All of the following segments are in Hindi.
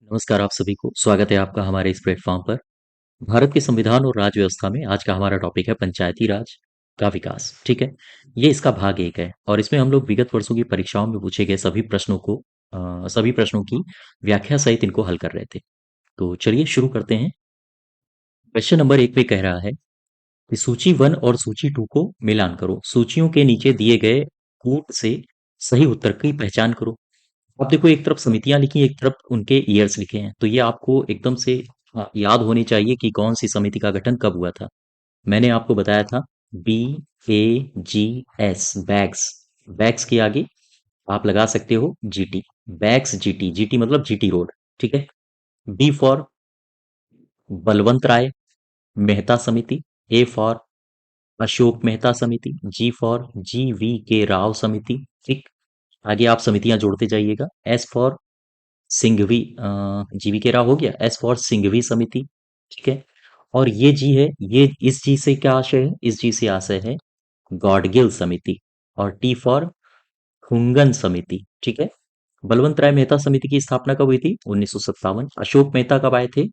नमस्कार आप सभी को स्वागत है आपका हमारे इस प्लेटफॉर्म पर। भारत के संविधान और राज्य व्यवस्था में आज का हमारा टॉपिक है पंचायती राज का विकास। ठीक है, ये इसका भाग एक है और इसमें हम लोग विगत वर्षों की परीक्षाओं में पूछे गए सभी प्रश्नों की व्याख्या सहित इनको हल कर रहे थे। तो चलिए शुरू करते हैं। क्वेश्चन नंबर एक पे कह रहा है कि सूची वन और सूची टू को मिलान करो, सूचियों के नीचे दिए गए कूट से सही उत्तर की पहचान करो। अब देखो, एक तरफ समितियां लिखी, एक तरफ उनके ईयर्स लिखे हैं, तो ये आपको एकदम से याद होनी चाहिए कि कौन सी समिति का गठन कब हुआ था। मैंने आपको बताया था BAGS, बैग्स। बैग्स के आगे आप लगा सकते हो GT, बैग्स GT। GT मतलब GT रोड। ठीक है। B फॉर बलवंत राय मेहता समिति, A फॉर अशोक मेहता समिति, G फॉर GV के राव समिति। ठीक। आगे आप समितियां जोड़ते जाइएगा। S फॉर सिंघवी, जीवी राव हो गया। एस फॉर सिंघवी समिति। ठीक है। और ये जी है, ये इस जी से क्या आशय है? इस जी से आशय है गॉडगिल समिति। और टी फॉर खुंगन समिति। ठीक है। बलवंत राय मेहता समिति की स्थापना कब हुई थी? 1957। अशोक मेहता कब आए थे?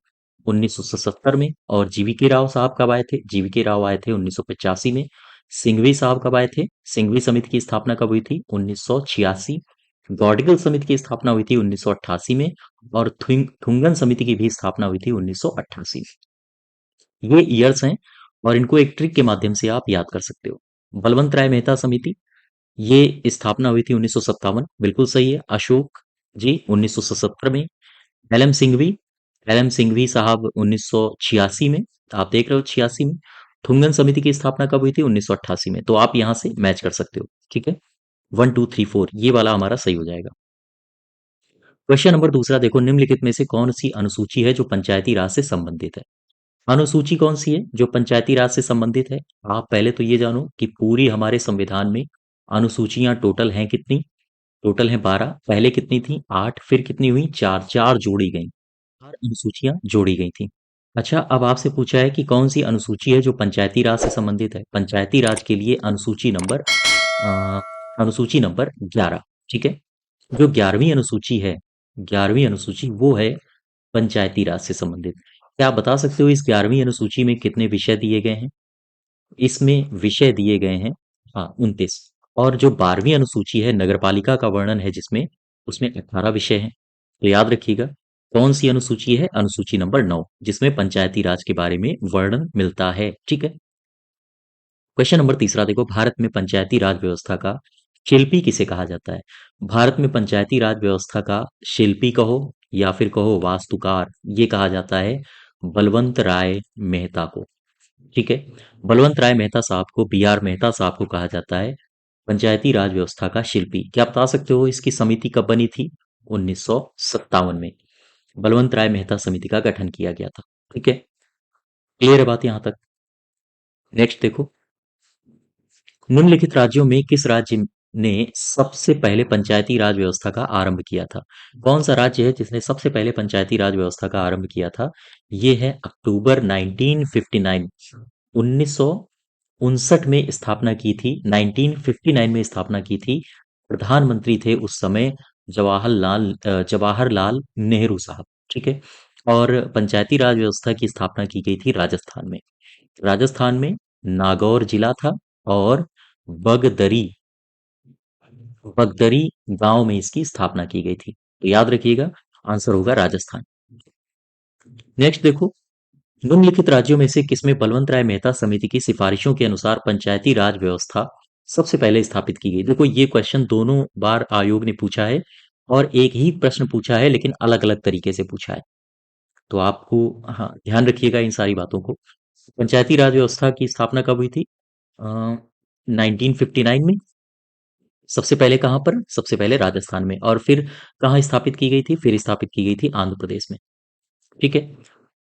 1977 में। और जीवी के राव साहब कब आए थे? जीवी के राव आए थे 1985 में। सिंघवी साहब कब आए थे? सिंघवी समिति की स्थापना कब हुई थी? 1986। गॉडगिल समिति की स्थापना हुई थी 1988 में। और थुंगन समिति की भी स्थापना हुई थी 1988 में। ये ईयर्स हैं और इनको एक ट्रिक के माध्यम से आप याद कर सकते हो। बलवंत राय मेहता समिति, ये स्थापना हुई थी 1957, बिल्कुल सही है। अशोक जी 1977 में। एलएम सिंघवी, एलएम सिंघवी साहब 1986 में। आप देख रहे हो 86 में। थुंगन समिति की स्थापना कब हुई थी? 1988 में। तो आप यहां से मैच कर सकते हो। ठीक है। 1 2 3 4 ये वाला हमारा सही हो जाएगा। क्वेश्चन नंबर दूसरा देखो, निम्नलिखित में से कौन सी अनुसूची है जो पंचायती राज से संबंधित है? अनुसूची कौन सी है जो पंचायती राज से संबंधित है? आप पहले तो ये जानो कि पूरी हमारे संविधान में अनुसूचियां टोटल हैं कितनी? टोटल है 12। पहले कितनी थी? 8। फिर कितनी हुई? 4। 4 जोड़ी गई, 4 अनुसूचियां जोड़ी गई थी। अच्छा, अब आपसे पूछा है कि कौन सी अनुसूची है जो पंचायती राज से संबंधित है? पंचायती राज के लिए अनुसूची नंबर 11। ठीक है। जो 11वीं अनुसूची है, 11वीं अनुसूची वो है पंचायती राज से संबंधित। क्या आप बता सकते हो इस 11वीं अनुसूची में कितने विषय दिए गए हैं? इसमें विषय दिए गए हैं, हाँ, 29। और जो 12वीं अनुसूची है नगरपालिका का वर्णन है जिसमें, उसमें 18 विषय हैं। तो याद रखिएगा कौन सी अनुसूची है? अनुसूची नंबर 9, जिसमें पंचायती राज के बारे में वर्णन मिलता है। ठीक है। क्वेश्चन नंबर तीसरा देखो, भारत में पंचायती राज व्यवस्था का शिल्पी किसे कहा जाता है? भारत में पंचायती राज व्यवस्था का शिल्पी कहो या फिर कहो वास्तुकार, ये कहा जाता है बलवंत राय मेहता को। ठीक है। बलवंत राय मेहता साहब को, BR मेहता साहब को कहा जाता है पंचायती राज व्यवस्था का शिल्पी। क्या बता सकते हो इसकी समिति कब बनी थी? 1957 में बलवंत राय मेहता समिति का गठन किया गया था। ठीक है। क्लियर है बात यहां तक? नेक्स्ट देखो, निम्नलिखित राज्यों में किस राज्य ने सबसे पहले पंचायती राज व्यवस्था का आरंभ किया था? कौन सा राज्य है जिसने सबसे पहले पंचायती राज व्यवस्था का आरंभ किया था? ये है अक्टूबर 1959, 1959 में स्थापना की थी। 1959 में स्थापना की थी। प्रधानमंत्री थे उस समय जवाहरलाल नेहरू साहब। ठीक है। और पंचायती राज व्यवस्था की स्थापना की गई थी राजस्थान में। राजस्थान में नागौर जिला था और बगदरी, बगदरी गांव में इसकी स्थापना की गई थी। तो याद रखिएगा आंसर होगा राजस्थान। नेक्स्ट देखो, निम्नलिखित राज्यों में से किसमें बलवंत राय मेहता समिति की सिफारिशों के अनुसार पंचायती राज व्यवस्था सबसे पहले स्थापित की गई? देखो, ये क्वेश्चन दोनों बार आयोग ने पूछा है और एक ही प्रश्न पूछा है लेकिन अलग अलग तरीके से पूछा है। तो आपको, हाँ, ध्यान रखिएगा इन सारी बातों को। पंचायती राज व्यवस्था की स्थापना कब हुई थी? 1959 में। सबसे पहले कहाँ पर? सबसे पहले राजस्थान में। और फिर कहाँ स्थापित की गई थी? फिर स्थापित की गई थी आंध्र प्रदेश में। ठीक है।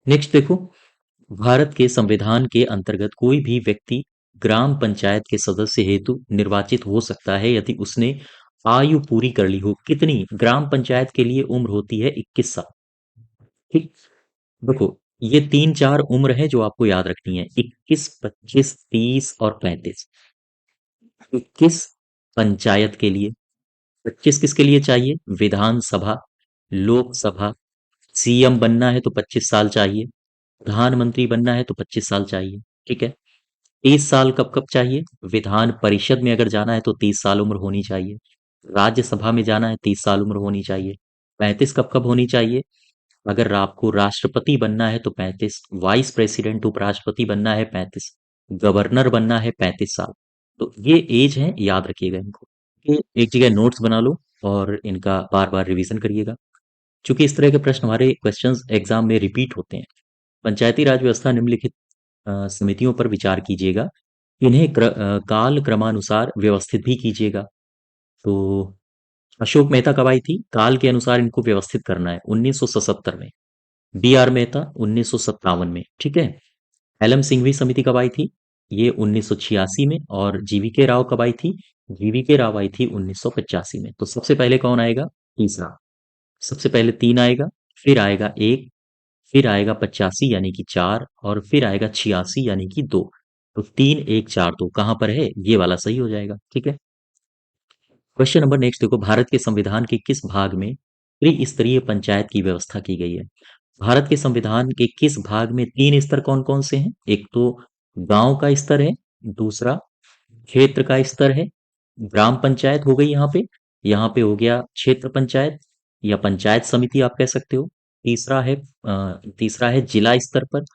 नेक्स्ट देखो, भारत के संविधान के अंतर्गत कोई भी व्यक्ति ग्राम पंचायत के सदस्य हेतु निर्वाचित हो सकता है यदि उसने आयु पूरी कर ली हो। कितनी? ग्राम पंचायत के लिए उम्र होती है 21 साल। ठीक। देखो, ये 3 4 उम्र है जो आपको याद रखनी है, 21, 25, 30 और 35। 21 पंचायत के लिए, 25 किसके लिए चाहिए? विधानसभा, लोकसभा, सीएम बनना है तो 25 साल चाहिए, प्रधानमंत्री बनना है तो 25 साल चाहिए। ठीक है। 30 साल कब कब चाहिए? विधान परिषद में अगर जाना है तो 30 साल उम्र होनी चाहिए। राज्यसभा में जाना है 30 साल उम्र होनी चाहिए। 35 कब कब होनी चाहिए? अगर आपको राष्ट्रपति बनना है तो 35, वाइस प्रेसिडेंट उपराष्ट्रपति बनना है 35, गवर्नर बनना है 35 साल। तो ये एज है, याद रखिएगा इनको। ये एक जगह नोट्स बना लो और इनका बार बार रिवीजन करिएगा। क्योंकि इस तरह के प्रश्न हमारे क्वेश्चंस एग्जाम में रिपीट होते हैं। पंचायती राज व्यवस्था निम्नलिखित समितियों पर विचार कीजिएगा। इन्हें काल क्रमानुसार व्यवस्थित भी कीजिएगा। तो अशोक मेहता कब आई थी? काल के अनुसार इनको व्यवस्थित करना है 1977 में। बी आर मेहता 1957 में। ठीक है। एलएम सिंघवी समिति कब आई थी? ये 1986 में। और जीवी के राव कब आई थी? जीवी के राव आई थी 1985 में। तो सबसे पहले कौन आएगा? तीसरा। सबसे पहले तीन आएगा, फिर आएगा एक, फिर आएगा 85 यानी कि चार, और फिर आएगा 86 यानी कि दो। तो तीन एक चार दो कहां पर है? ये वाला सही हो जाएगा। ठीक है। क्वेश्चन नंबर नेक्स्ट देखो, भारत के संविधान के किस भाग में त्रिस्तरीय पंचायत की व्यवस्था की गई है? भारत के संविधान के किस भाग में तीन स्तर कौन कौन से हैं? एक तो गांव का स्तर है, दूसरा क्षेत्र का स्तर है, ग्राम पंचायत हो गई यहाँ पे हो गया क्षेत्र पंचायत या पंचायत समिति आप कह सकते हो। तीसरा है जिला स्तर पर,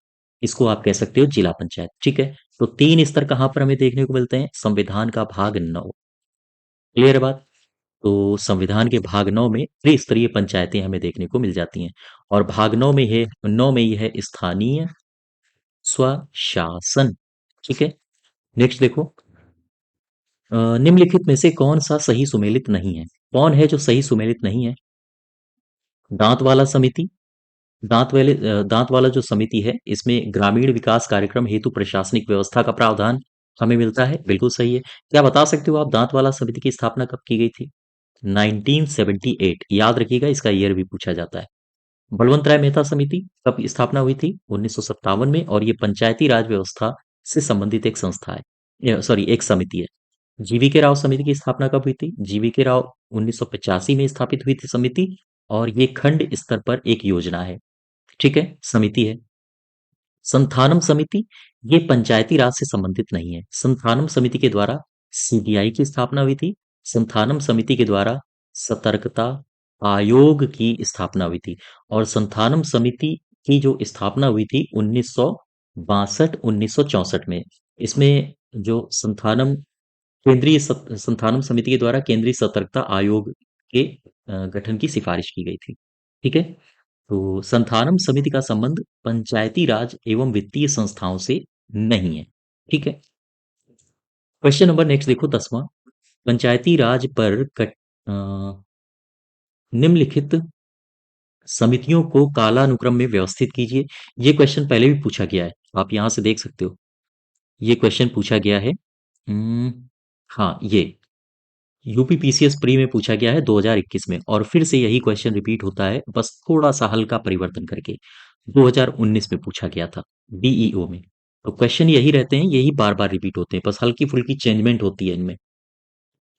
इसको आप कह सकते हो जिला पंचायत। ठीक है। तो तीन स्तर कहाँ पर हमें देखने को मिलते हैं? संविधान का भाग 9। क्लियर है बात? तो संविधान के भाग 9 में त्रिस्तरीय पंचायतें हमें देखने को मिल जाती हैं। और भाग 9 में है, 9 में ये है स्थानीय स्वशासन। ठीक है। नेक्स्ट देखो, निम्नलिखित में से कौन सा सही सुमेलित नहीं है? कौन है जो सही सुमेलित नहीं है? दांत वाला समिति। दांत वाला जो समिति है, इसमें ग्रामीण विकास कार्यक्रम हेतु प्रशासनिक व्यवस्था का प्रावधान हमें मिलता है। बिल्कुल सही है। क्या बता सकते हो आप दांत वाला समिति की स्थापना कब की गई थी? 1978। याद रखिएगा, इसका ईयर भी पूछा जाता है। बलवंत राय मेहता समिति कब स्थापना हुई थी? 1957 में। और ये पंचायती राज व्यवस्था से संबंधित एक संस्था है, सॉरी एक समिति है। जीवी के राव समिति की स्थापना कब हुई थी? जीवी के राव 1985 में स्थापित हुई थी समिति। और ये खंड स्तर पर एक योजना है। ठीक है, समिति है। संथानम समिति, ये पंचायती राज से संबंधित नहीं है। संथानम समिति के द्वारा सीबीआई की स्थापना हुई थी। संथानम समिति के द्वारा सतर्कता आयोग की स्थापना हुई थी। और संथानम समिति की जो स्थापना हुई थी 1962 1964 में। इसमें जो संथानम समिति के द्वारा केंद्रीय सतर्कता आयोग के गठन की सिफारिश की गई थी। ठीक है। तो संथानम समिति का संबंध पंचायती राज एवं वित्तीय संस्थाओं से नहीं है। ठीक है। क्वेश्चन नंबर नेक्स्ट देखो, 10वां। पंचायती राज पर निम्नलिखित समितियों को कालानुक्रम में व्यवस्थित कीजिए। ये क्वेश्चन पहले भी पूछा गया है, आप यहां से देख सकते हो। ये क्वेश्चन पूछा गया है। हम्म, हाँ, ये यूपीपीसीएस प्री में पूछा गया है 2021 में। और फिर से यही क्वेश्चन रिपीट होता है, बस थोड़ा सा हल्का परिवर्तन करके। 2019 में पूछा गया था डीईओ में। तो क्वेश्चन यही रहते हैं, यही बार बार रिपीट होते हैं, बस हल्की फुल्की चेंजमेंट होती है इनमें।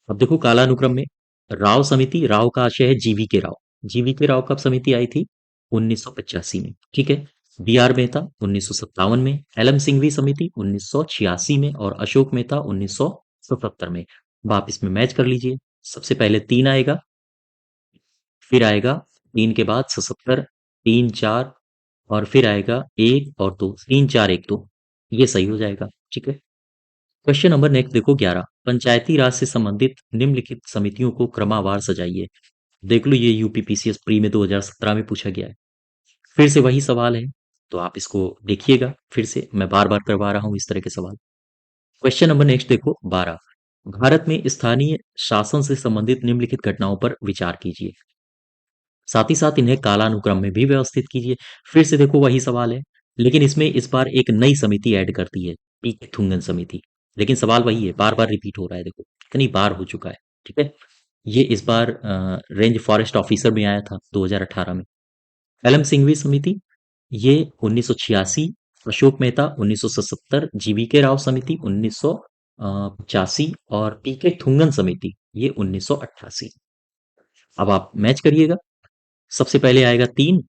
अब देखो कालानुक्रम में, राव समिति, राव का आशय है जीवी के राव। जीवी के राव कब समिति आई थी? 1985 में। ठीक है। बी आर मेहता 1957 में। एलएम सिंघवी समिति 1986 में। और अशोक मेहता 1977 में। अब आप इसमें मैच कर लीजिए। सबसे पहले तीन आएगा, फिर आएगा तीन के बाद 77, तीन चार, और फिर आएगा एक और दो। तीन चार एक दो, ये सही हो जाएगा। ठीक है। क्वेश्चन नंबर नेक्स्ट देखो, 11। पंचायती राज से संबंधित निम्नलिखित समितियों को क्रमावार सजाइए। देख लो, ये यूपीपीसीएस प्री में 2017 में पूछा गया है। फिर से वही सवाल है, तो आप इसको देखिएगा। फिर से मैं बार बार करवा रहा हूं इस तरह के सवाल। क्वेश्चन नंबर नेक्स्ट देखो, 12। भारत में स्थानीय शासन से संबंधित निम्नलिखित घटनाओं पर विचार कीजिए। साथ ही साथ इन्हें कालानुक्रम में भी व्यवस्थित कीजिए। फिर से देखो वही सवाल है, लेकिन इसमें इस बार एक नई समिति ऐड कर दी है, पीके थुंगन समिति। लेकिन सवाल वही है, बार बार रिपीट हो रहा है। देखो कितनी बार हो चुका है। ठीक है। ये इस बार रेंज फॉरेस्ट ऑफिसर में आया था 2018 में। एलएम सिंघवी समिति, ये 1986। अशोक मेहता 1977। जीवी के राव समिति 1985। और पीके थुंगन समिति ये 1988। अब आप मैच करिएगा। सबसे पहले आएगा तीन,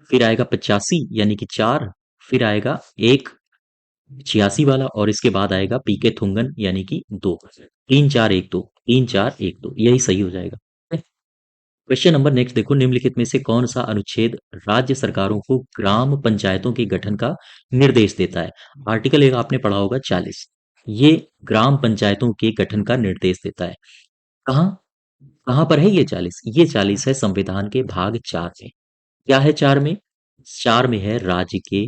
फिर आएगा 85 यानी कि 4, फिर आएगा एक 86 वाला, और इसके बाद आएगा पीके थुंगन यानी कि 2। 3 4 1 2, 3 4 1 2, यही सही हो जाएगा। क्वेश्चन नंबर नेक्स्ट देखो, निम्नलिखित में से कौन सा अनुच्छेद राज्य सरकारों को ग्राम पंचायतों के गठन का निर्देश देता है? आर्टिकल एक आपने पढ़ा होगा 40, ये ग्राम पंचायतों के गठन का निर्देश देता है। कहाँ कहाँ पर है ये 40? ये 40 है संविधान के भाग 4 में। क्या है 4 में? 4 में है राज्य के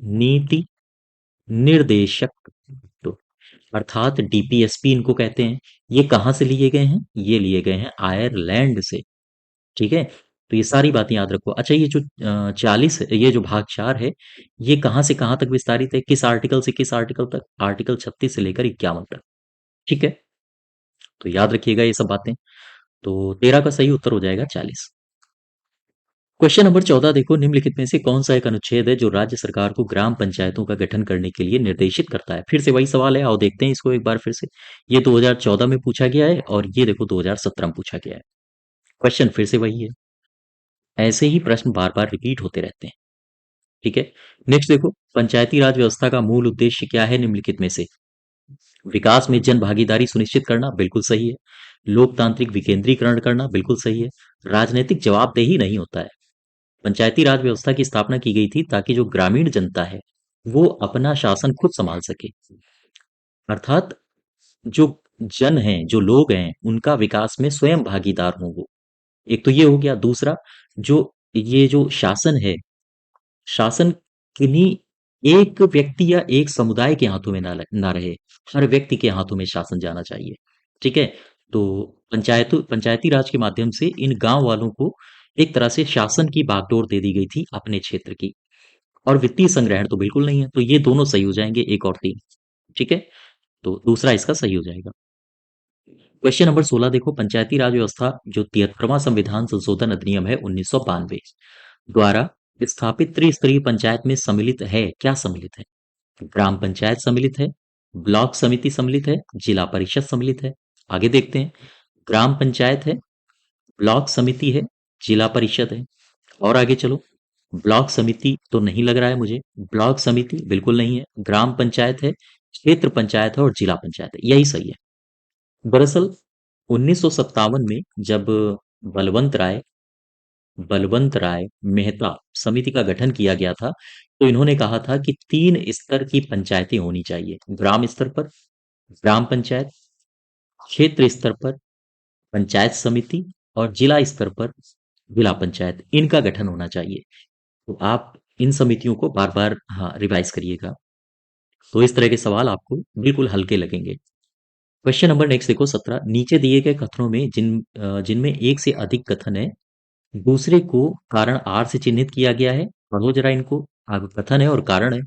नीति निर्देशक तत्व, अर्थात डीपीएसपी इनको कहते हैं। ये कहाँ से लिए गए हैं? ये लिए गए हैं आयरलैंड से। ठीक है, तो ये सारी बातें याद रखो। अच्छा, ये जो 40 है, ये जो भाग 4 है, ये कहाँ से कहाँ तक विस्तारित है? किस आर्टिकल से किस आर्टिकल तक? आर्टिकल 36 से लेकर 51 तक। ठीक है, तो याद रखिएगा ये सब बातें। तो 13 का सही उत्तर हो जाएगा 40। क्वेश्चन नंबर 14 देखो, निम्नलिखित में से कौन सा एक अनुच्छेद है जो राज्य सरकार को ग्राम पंचायतों का गठन करने के लिए निर्देशित करता है? फिर से वही सवाल है, आओ देखते हैं इसको एक बार फिर से। ये 2014 में पूछा गया है और ये देखो 2017 में पूछा गया है। क्वेश्चन फिर से वही है, ऐसे ही प्रश्न बार बार रिपीट होते रहते हैं। ठीक है, नेक्स्ट देखो, पंचायती राज व्यवस्था का मूल उद्देश्य क्या है निम्नलिखित में से? विकास में जन भागीदारी सुनिश्चित करना, बिल्कुल सही है। लोकतांत्रिक विकेंद्रीकरण करना, बिल्कुल सही है। राजनीतिक जवाबदेही नहीं होता है। पंचायती राज व्यवस्था की स्थापना की गई थी ताकि जो ग्रामीण जनता है वो अपना शासन खुद संभाल सके, अर्थात जो जन हैं, जो लोग हैं, उनका विकास में स्वयं भागीदार हों वो। एक तो ये हो गया। दूसरा, जो ये जो शासन है, शासन किन्हीं एक व्यक्ति या एक समुदाय के हाथों में ना रहे, हर व्यक्ति के हाथों में शासन जाना चाहिए। ठीक है, तो पंचायती राज के माध्यम से इन गांव वालों को एक तरह से शासन की बागडोर दे दी गई थी अपने क्षेत्र की। और वित्तीय संग्रहण तो बिल्कुल नहीं है, तो ये दोनों सही हो जाएंगे, 1 और 3। ठीक है, तो दूसरा इसका सही हो जाएगा। क्वेश्चन नंबर 16 देखो, पंचायती राज व्यवस्था जो 73वां संविधान संशोधन अधिनियम है 1992 द्वारा स्थापित त्रिस्तरीय पंचायत में सम्मिलित है। क्या सम्मिलित है? ग्राम पंचायत सम्मिलित है, ब्लॉक समिति सम्मिलित है, जिला परिषद सम्मिलित है। आगे देखते हैं, ग्राम पंचायत है, ब्लॉक समिति है, जिला परिषद है। और आगे चलो, ब्लॉक समिति तो नहीं लग रहा है मुझे, ब्लॉक समिति बिल्कुल नहीं है, ग्राम पंचायत है, क्षेत्र पंचायत है और जिला पंचायत है, यही सही है। दरअसल 1957 में जब बलवंत राय बलवंत राय मेहता समिति का गठन किया गया था, तो इन्होंने कहा था कि 3 स्तर की पंचायतें होनी चाहिए, ग्राम स्तर पर ग्राम पंचायत, क्षेत्र स्तर पर पंचायत समिति और जिला स्तर पर जिला पंचायत, इनका गठन होना चाहिए। तो आप इन समितियों को बार बार हाँ रिवाइज करिएगा, तो इस तरह के सवाल आपको बिल्कुल हल्के लगेंगे। क्वेश्चन नंबर नेक्स्ट देखो 17, नीचे दिए गए कथनों में जिनमें एक से अधिक कथन है, दूसरे को कारण आर से चिन्हित किया गया है। पढ़ो जरा इनको, आगे कथन है और कारण है।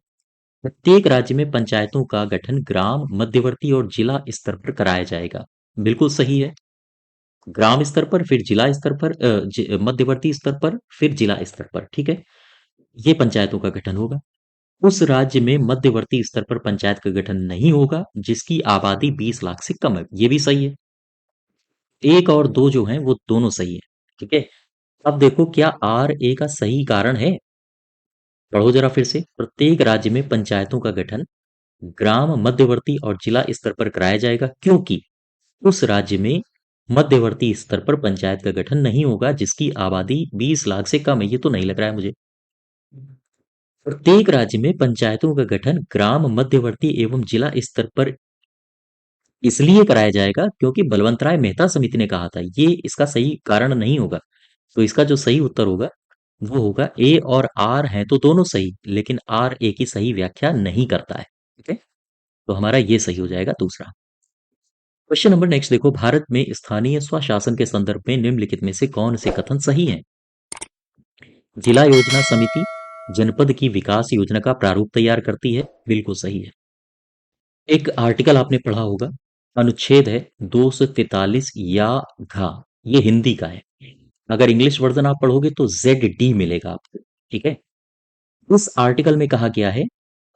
प्रत्येक राज्य में पंचायतों का गठन ग्राम, मध्यवर्ती और जिला स्तर पर कराया जाएगा, बिल्कुल सही है। ग्राम स्तर पर, फिर जिला स्तर पर, मध्यवर्ती स्तर पर, फिर जिला स्तर पर। ठीक है, ये पंचायतों का गठन होगा। उस राज्य में मध्यवर्ती स्तर पर पंचायत का गठन नहीं होगा जिसकी आबादी 20 लाख से कम है, ये भी सही है। 1 और 2 जो हैं वो दोनों सही है। ठीक है, अब देखो क्या आर ए का सही कारण है? पढ़ो जरा फिर से, प्रत्येक राज्य में पंचायतों का गठन ग्राम, मध्यवर्ती और जिला स्तर पर कराया जाएगा क्योंकि उस राज्य में मध्यवर्ती स्तर पर पंचायत का गठन नहीं होगा जिसकी आबादी 20 लाख से कम है, ये तो नहीं लग रहा है मुझे। प्रत्येक राज्य में पंचायतों का गठन ग्राम, मध्यवर्ती एवं जिला स्तर पर इसलिए कराया जाएगा क्योंकि बलवंत राय मेहता समिति ने कहा था, ये इसका सही कारण नहीं होगा। तो इसका जो सही उत्तर होगा वो होगा ए और आर हैं तो दोनों सही, लेकिन आर ए की सही व्याख्या नहीं करता है। ठीक है, तो हमारा ये सही हो जाएगा दूसरा। क्वेश्चन नंबर नेक्स्ट देखो, भारत में स्थानीय स्वशासन के संदर्भ में निम्नलिखित में से कौन से कथन सही हैं? जिला योजना समिति जनपद की विकास योजना का प्रारूप तैयार करती है, बिल्कुल सही है। एक आर्टिकल आपने पढ़ा होगा, अनुच्छेद है 243 या घा, ये हिंदी का है। अगर इंग्लिश वर्जन आप पढ़ोगे तो ZD मिलेगा आपको। ठीक है, उस आर्टिकल में कहा गया है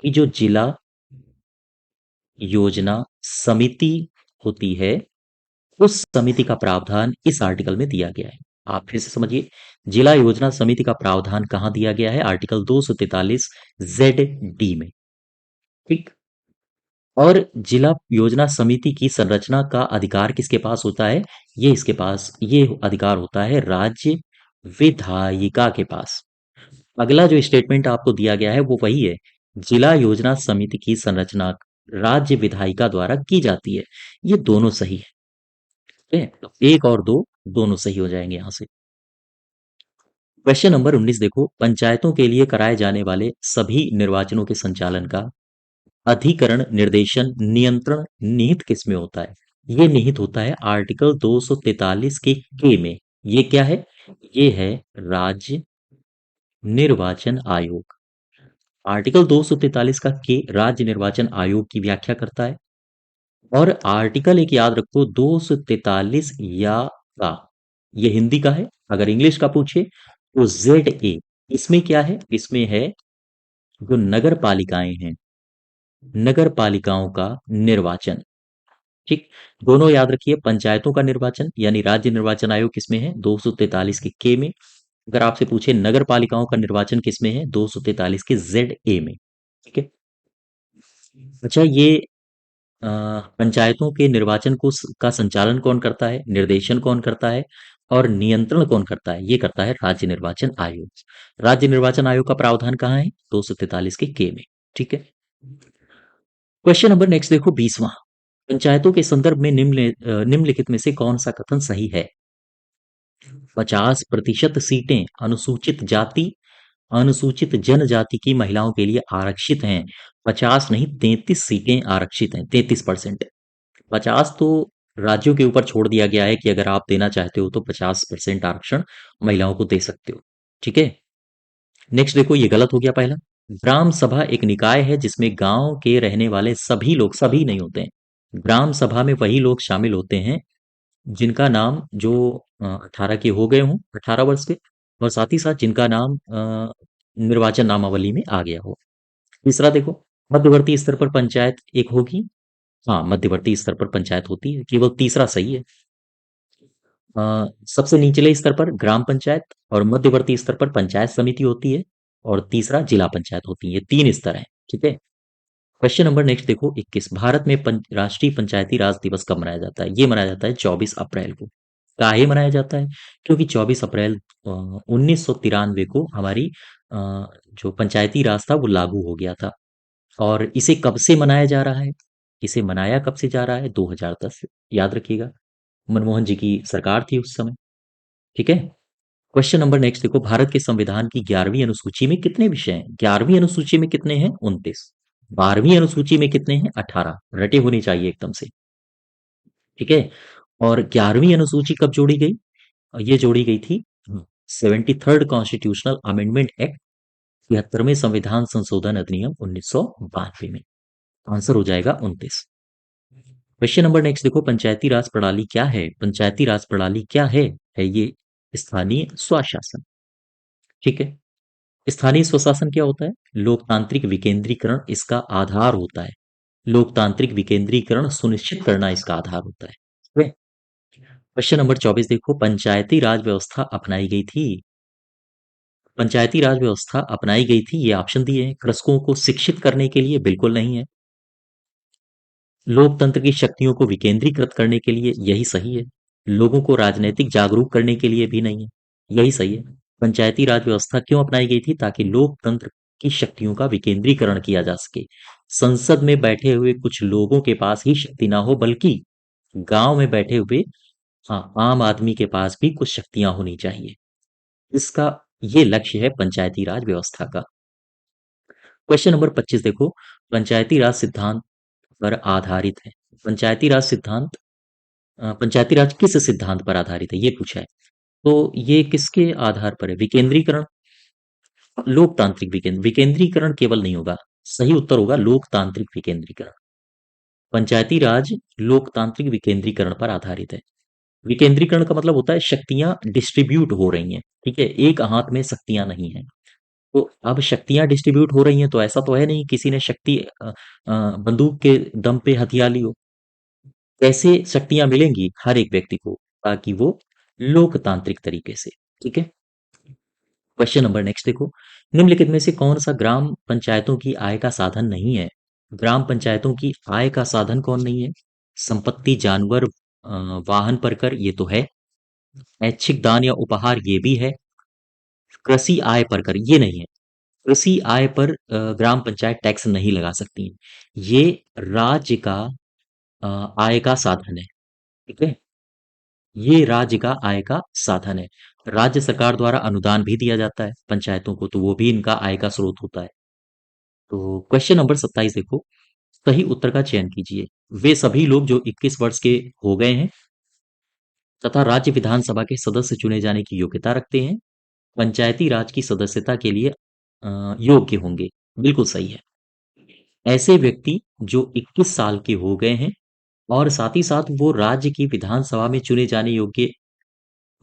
कि जो जिला योजना समिति होती है, उस समिति का प्रावधान इस आर्टिकल में दिया गया है। आप फिर से समझिए, जिला योजना समिति का प्रावधान कहाँ दिया गया है? आर्टिकल 243 जेड डी में। ठीक। और जिला योजना समिति की संरचना का अधिकार किसके पास होता है? ये अधिकार होता है राज्य विधायिका के पास। अगला जो स्टेटमेंट आपको दिया गया है वो वही है, जिला योजना समिति की संरचना राज्य विधायिका द्वारा की जाती है। ये दोनों सही है। ठीक है, तो एक और दो दोनों सही हो जाएंगे यहां से। क्वेश्चन नंबर 19 देखो, पंचायतों के लिए कराए जाने वाले सभी निर्वाचनों के संचालन का अधिकरण, निर्देशन, नियंत्रण निहित किसमें होता है? ये निहित होता है आर्टिकल 243 के में। ये क्या है? ये है राज्य निर्वाचन आयोग। आर्टिकल 243 का के राज्य निर्वाचन आयोग की व्याख्या करता है। और आर्टिकल एक याद रखो, 243 या का, ये हिंदी का है। अगर इंग्लिश का पूछे तो ZA। इसमें क्या है? इसमें है जो नगर पालिकाएं हैं, नगर पालिकाओं का निर्वाचन। ठीक। दोनों याद रखिए, पंचायतों का निर्वाचन यानी राज्य निर्वाचन आयोग किसमें है? 243 के में। अगर आपसे पूछे नगर पालिकाओं का निर्वाचन किसमें है? 243 के ZA में। ठीक है। अच्छा, ये अ, पंचायतों के निर्वाचन का संचालन कौन करता है, निर्देशन कौन करता है और नियंत्रण कौन करता है? ये करता है राज्य निर्वाचन आयोग। राज्य निर्वाचन आयोग का प्रावधान कहाँ है? 243 के में। ठीक है। क्वेश्चन नंबर नेक्स्ट देखो, 20वां। पंचायतों के संदर्भ में निम्नलिखित में से कौन सा कथन सही है? 50% सीटें अनुसूचित जाति, अनुसूचित जनजाति की महिलाओं के लिए आरक्षित हैं। 50 नहीं, 33 सीटें आरक्षित हैं, 33%। 50 तो राज्यों के ऊपर छोड़ दिया गया है कि अगर आप देना चाहते हो तो 50% आरक्षण महिलाओं को दे सकते हो। ठीक है। नेक्स्ट देखो, ये गलत हो गया पहला। ग्राम सभा एक निकाय है जिसमें गांव के रहने वाले सभी लोग, सभी नहीं होते हैं, ग्राम सभा में वही लोग शामिल होते हैं जिनका नाम जो 18 के हो गए हों, 18 वर्ष के, और साथ ही साथ जिनका नाम निर्वाचन नामावली में आ गया हो। तीसरा देखो, मध्यवर्ती स्तर पर पंचायत एक होगी। हाँ, मध्यवर्ती स्तर पर पंचायत होती है, केवल तीसरा सही है। सबसे निचले स्तर पर ग्राम पंचायत और मध्यवर्ती स्तर पर पंचायत समिति होती है और तीसरा जिला पंचायत होती है। ये तीन स्तर हैं। ठीक है। क्वेश्चन नंबर नेक्स्ट देखो, 21। भारत में राष्ट्रीय पंचायती राज दिवस कब मनाया जाता है? ये मनाया जाता है 24 अप्रैल को। काहे मनाया जाता है? क्योंकि 24 अप्रैल 1993 को हमारी जो पंचायती राज था वो लागू हो गया था। और इसे कब से मनाया जा रहा है? इसे मनाया कब से जा रहा है? 2010 से। याद रखिएगा, मनमोहन जी की सरकार थी उस समय। ठीक है। क्वेश्चन नंबर नेक्स्ट देखो, भारत के संविधान की 11वीं अनुसूची में कितने विषय हैं? 11वीं अनुसूची में कितने हैं? 29। 12वीं अनुसूची में कितने हैं? 18। रटे होनी चाहिए एकदम से। ठीक है। और 11वीं अनुसूची कब जोड़ी गई? ये जोड़ी गई थी 73rd कॉन्स्टिट्यूशनल अमेंडमेंट एक्ट, 73वें संविधान संशोधन अधिनियम 1992 में। आंसर हो जाएगा 29। क्वेश्चन नंबर नेक्स्ट देखो, पंचायती राज प्रणाली क्या है? पंचायती राज प्रणाली क्या है ये स्थानीय स्वशासन। ठीक है। स्थानीय स्वशासन क्या होता है? लोकतांत्रिक विकेंद्रीकरण इसका आधार होता है। लोकतांत्रिक विकेंद्रीकरण सुनिश्चित करना इसका आधार होता है। ठीक है? क्वेश्चन नंबर 24 देखो, पंचायती राज व्यवस्था अपनाई गई थी। पंचायती राज व्यवस्था अपनाई गई थी, ये ऑप्शन दिए हैं, कृषकों को शिक्षित करने के लिए, बिल्कुल नहीं है। लोकतंत्र की शक्तियों को विकेंद्रीकृत करने के लिए, यही सही है। लोगों को राजनीतिक जागरूक करने के लिए भी नहीं है, यही सही है। पंचायती राज व्यवस्था क्यों अपनाई गई थी? ताकि लोकतंत्र की शक्तियों का विकेंद्रीकरण किया जा सके। संसद में बैठे हुए कुछ लोगों के पास ही शक्ति ना हो, बल्कि गांव में बैठे हुए, हाँ, आम आदमी के पास भी कुछ शक्तियां होनी चाहिए। इसका ये लक्ष्य है पंचायती राज व्यवस्था का। क्वेश्चन नंबर 25 देखो, पंचायती राज सिद्धांत पर आधारित है। पंचायती राज सिद्धांत पंचायती राज किस सिद्धांत पर आधारित है, ये पूछा है। तो ये किसके आधार पर है? विकेंद्रीकरण, लोकतांत्रिक विकेंद्रीकरण केवल नहीं होगा, सही उत्तर होगा लोकतांत्रिक विकेंद्रीकरण। पंचायती राज लोकतांत्रिक विकेंद्रीकरण पर आधारित है। विकेंद्रीकरण का मतलब होता है शक्तियां डिस्ट्रीब्यूट हो रही हैं। ठीक है, एक हाथ में शक्तियां नहीं है। तो अब शक्तियां डिस्ट्रीब्यूट हो रही हैं तो ऐसा तो है नहीं किसी ने शक्ति बंदूक के दम पे हथियार ली हो। कैसे शक्तियां मिलेंगी हर एक व्यक्ति को, ताकि वो लोकतांत्रिक तरीके से। ठीक है। क्वेश्चन नंबर नेक्स्ट देखो, निम्नलिखित में से कौन सा ग्राम पंचायतों की आय का साधन नहीं है? ग्राम पंचायतों की आय का साधन कौन नहीं है? संपत्ति, जानवर, वाहन पर कर, ये तो है। ऐच्छिक दान या उपहार, ये भी है। कृषि आय पर कर, ये नहीं है। कृषि आय पर ग्राम पंचायत टैक्स नहीं लगा सकती है। ये राज्य का आय का साधन है। ठीक है। ये राज्य का आय का साधन है। राज्य सरकार द्वारा अनुदान भी दिया जाता है पंचायतों को, तो वो भी इनका आय का स्रोत होता है। तो क्वेश्चन नंबर 27 देखो, सही उत्तर का चयन कीजिए। वे सभी लोग जो 21 वर्ष के हो गए हैं तथा राज्य विधानसभा के सदस्य चुने जाने की योग्यता रखते हैं, पंचायती राज की सदस्यता के लिए योग्य होंगे। बिल्कुल सही है। ऐसे व्यक्ति जो 21 साल के हो गए हैं और साथ ही साथ वो राज्य की विधानसभा में चुने जाने योग्य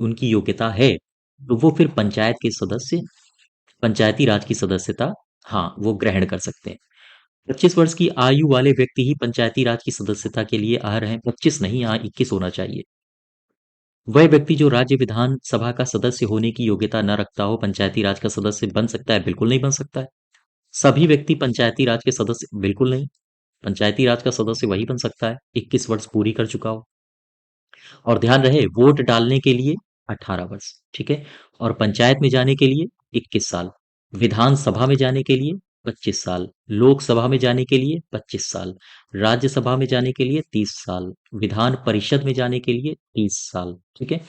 उनकी योग्यता है, तो वो फिर पंचायत के सदस्य, पंचायती राज की सदस्यता, हाँ, वो ग्रहण कर सकते हैं। 25 वर्ष की आयु वाले व्यक्ति ही पंचायती राज की सदस्यता के लिए अर्ह हैं। 25 नहीं, यहाँ 21 होना चाहिए। वह व्यक्ति जो राज्य विधानसभा का सदस्य होने की योग्यता न रखता हो, पंचायती राज का सदस्य बन सकता है? बिल्कुल नहीं बन सकता है। सभी व्यक्ति पंचायती राज के सदस्य, बिल्कुल नहीं। पंचायती राज का सदस्य वही बन सकता है 21 वर्ष पूरी कर चुका हो। और ध्यान रहे, वोट डालने के लिए 18 वर्ष। ठीक है। और पंचायत में जाने के लिए 21 साल, विधानसभा में जाने के लिए 25 साल, लोकसभा में जाने के लिए 25 साल, राज्यसभा में जाने के लिए 30 साल, विधान परिषद में जाने के लिए 30 साल। ठीक है।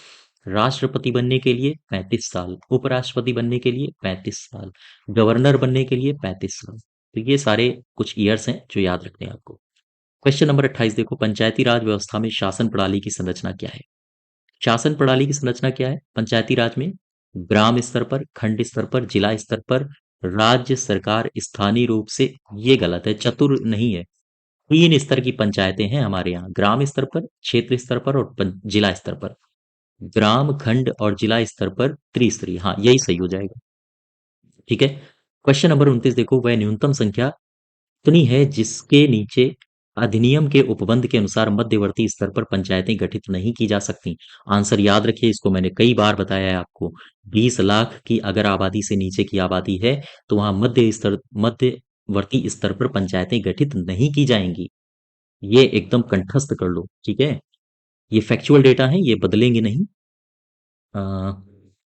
राष्ट्रपति बनने के लिए 35 साल, उपराष्ट्रपति बनने के लिए 35 साल, गवर्नर बनने के लिए 35 साल। तो ये सारे कुछ ईयर्स हैं जो याद रखने हैं आपको। क्वेश्चन नंबर 28 देखो, पंचायती राज व्यवस्था में शासन प्रणाली की संरचना क्या है? शासन प्रणाली की संरचना क्या है पंचायती राज में? ग्राम स्तर पर, खंड स्तर पर, जिला स्तर पर, राज्य सरकार स्थानीय रूप से, ये गलत है, चतुर नहीं है। 3 स्तर की पंचायतें हैं हमारे यहाँ, ग्राम स्तर पर, क्षेत्र स्तर पर और जिला स्तर पर। ग्राम, खंड और जिला स्तर पर त्रिस्तरीय, हाँ, यही सही हो जाएगा। ठीक है। क्वेश्चन नंबर 29 देखो, वह न्यूनतम संख्या कितनी है जिसके नीचे अधिनियम के उपबंध के अनुसार मध्यवर्ती स्तर पर पंचायतें गठित नहीं की जा सकती? आंसर याद रखिए, इसको मैंने कई बार बताया है आपको। 20 लाख की अगर आबादी से नीचे की आबादी है तो वहां मध्यवर्ती स्तर पर पंचायतें गठित नहीं की जाएंगी। ये एकदम कंठस्थ कर लो। ठीक है। ये फैक्चुअल डेटा है, ये बदलेंगे नहीं। अ,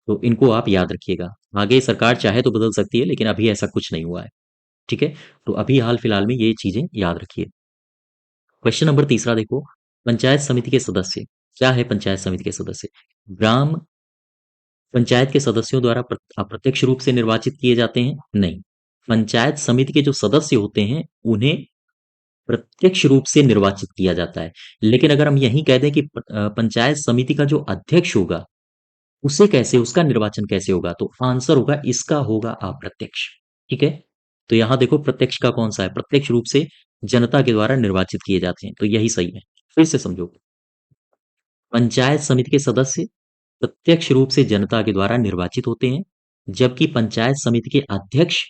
तो इनको आप याद रखिएगा। आगे सरकार चाहे तो बदल सकती है, लेकिन अभी ऐसा कुछ नहीं हुआ है। ठीक है। तो अभी हाल फिलहाल में ये चीजें याद रखिए। क्वेश्चन नंबर तीसरा देखो, पंचायत समिति के सदस्य क्या है? पंचायत समिति के सदस्य ग्राम पंचायत के सदस्यों द्वारा अप्रत्यक्ष रूप से निर्वाचित किए जाते हैं? नहीं। पंचायत समिति के जो सदस्य होते हैं उन्हें प्रत्यक्ष रूप से निर्वाचित किया जाता है। लेकिन अगर हम यही कह दें कि पंचायत समिति का जो अध्यक्ष होगा उसे कैसे, उसका निर्वाचन कैसे होगा, तो आंसर होगा इसका होगा अप्रत्यक्ष। ठीक है। तो यहां देखो, प्रत्यक्ष का कौन सा है? प्रत्यक्ष रूप से जनता के द्वारा निर्वाचित किए जाते हैं, तो यही सही है। फिर से समझो, पंचायत समिति के सदस्य प्रत्यक्ष रूप से जनता के द्वारा निर्वाचित होते हैं, जबकि पंचायत समिति के अध्यक्ष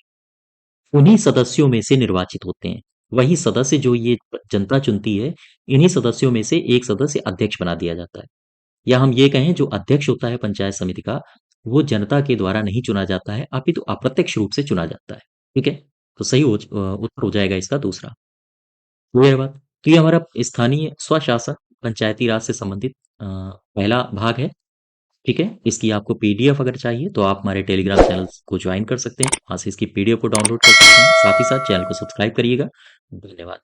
उन्हीं सदस्यों में से निर्वाचित होते हैं। वही सदस्य जो ये जनता चुनती है, इन्हीं सदस्यों में से एक सदस्य अध्यक्ष बना दिया जाता है। या हम ये कहें, जो अध्यक्ष होता है पंचायत समिति का, वो जनता के द्वारा नहीं चुना जाता है, अपितु अप्रत्यक्ष रूप से चुना जाता है। ठीक है। तो सही उत्तर हो जाएगा इसका दूसरा। क्लियर बात? तो ये हमारा स्थानीय स्वशासन पंचायती राज से संबंधित पहला भाग है। ठीक है। इसकी आपको पीडीएफ अगर चाहिए तो आप हमारे टेलीग्राम चैनल को ज्वाइन कर सकते हैं, वहां से इसकी पीडीएफ को डाउनलोड कर सकते हैं। साथ ही साथ चैनल को सब्सक्राइब करिएगा। धन्यवाद।